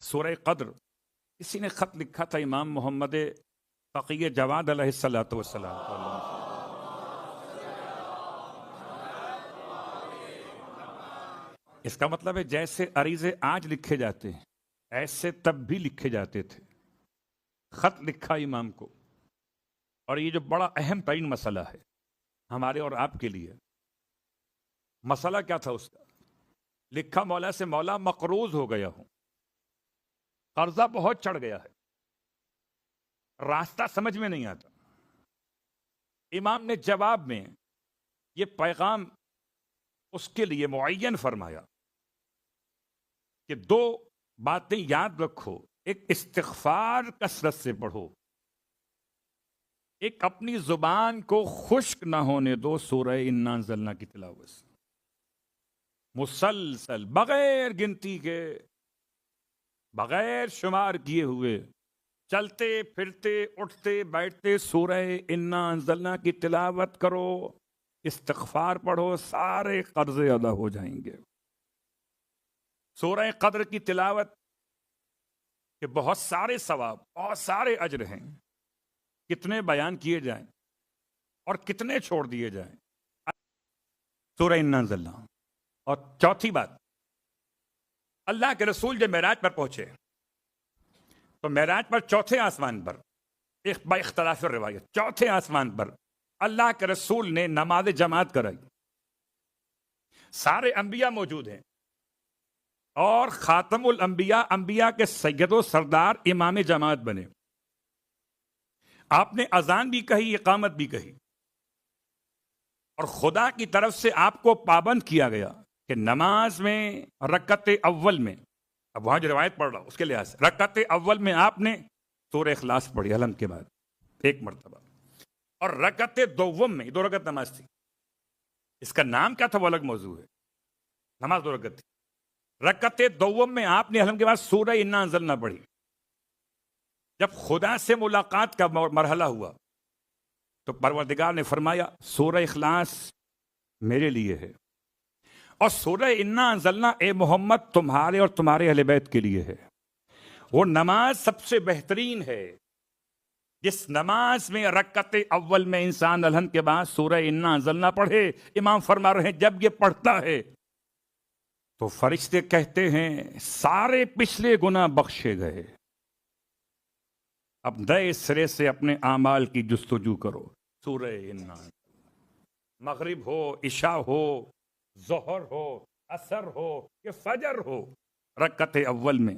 سورہ قدر کسی نے خط لکھا تھا امام محمد تقی جواد علیہ الصلوۃ والسلام کو. اس کا مطلب ہے جیسے عریضے آج لکھے جاتے ہیں ایسے تب بھی لکھے جاتے تھے. خط لکھا امام کو. اور یہ جو بڑا اہم ترین مسئلہ ہے ہمارے اور آپ کے لیے. مسئلہ کیا تھا اس کا؟ لکھا مولا سے، مولا مقروض ہو گیا ہوں، قرضہ بہت چڑھ گیا ہے، راستہ سمجھ میں نہیں آتا. امام نے جواب میں یہ پیغام اس کے لیے معین فرمایا کہ دو باتیں یاد رکھو. ایک استغفار کثرت سے پڑھو، ایک اپنی زبان کو خشک نہ ہونے دو سورہ انا انزلنا کی تلاوت سے. مسلسل بغیر گنتی کے، بغیر شمار کیے ہوئے، چلتے پھرتے اٹھتے بیٹھتے سورہ انا انزلنا کی تلاوت کرو، استغفار پڑھو، سارے قرضے ادا ہو جائیں گے. سورہ قدر کی تلاوت کہ بہت سارے ثواب، بہت سارے اجر ہیں. کتنے بیان کیے جائیں اور کتنے چھوڑ دیے جائیں. سورہ انا انزلنا. اور چوتھی بات، اللہ کے رسول جب معراج پر پہنچے تو معراج پر چوتھے آسمان پر، با اختلاف روایت چوتھے آسمان پر اللہ کے رسول نے نماز جماعت کرائی. سارے انبیاء موجود ہیں اور خاتم الانبیاء، انبیاء کے سید و سردار امام جماعت بنے. آپ نے اذان بھی کہی، اقامت بھی کہی، اور خدا کی طرف سے آپ کو پابند کیا گیا کہ نماز میں رکعت اول میں، اب وہاں جو روایت پڑھ رہا ہوں اس کے لحاظ سے، رکعت اول میں آپ نے سورہ اخلاص پڑھی الحمد کے بعد ایک مرتبہ، اور رکعت دوم میں، 2 رکعت نماز تھی. اس کا نام کیا تھا وہ الگ موضوع ہے، نماز 2 رکعت تھی. رکعت دوم میں آپ نے الحمد کے بعد سورہ انا انزلنا پڑھی. جب خدا سے ملاقات کا مرحلہ ہوا تو پروردگار نے فرمایا سورہ اخلاص میرے لیے ہے، اور سورہ انا انزلنا اے محمد تمہارے اور تمہارے اہل بیت کے لیے ہے. وہ نماز سب سے بہترین ہے جس نماز میں رکعت اول میں انسان الحمد کے بعد سورہ انا انزلنا پڑھے. امام فرما رہے ہیں جب یہ پڑھتا ہے تو فرشتے کہتے ہیں سارے پچھلے گناہ بخشے گئے، اب نئے سرے سے اپنے اعمال کی جستجو کرو. سورہ انا، مغرب ہو، عشاء ہو، ظہر ہو، عصر ہو کہ فجر ہو، رکعت اول میں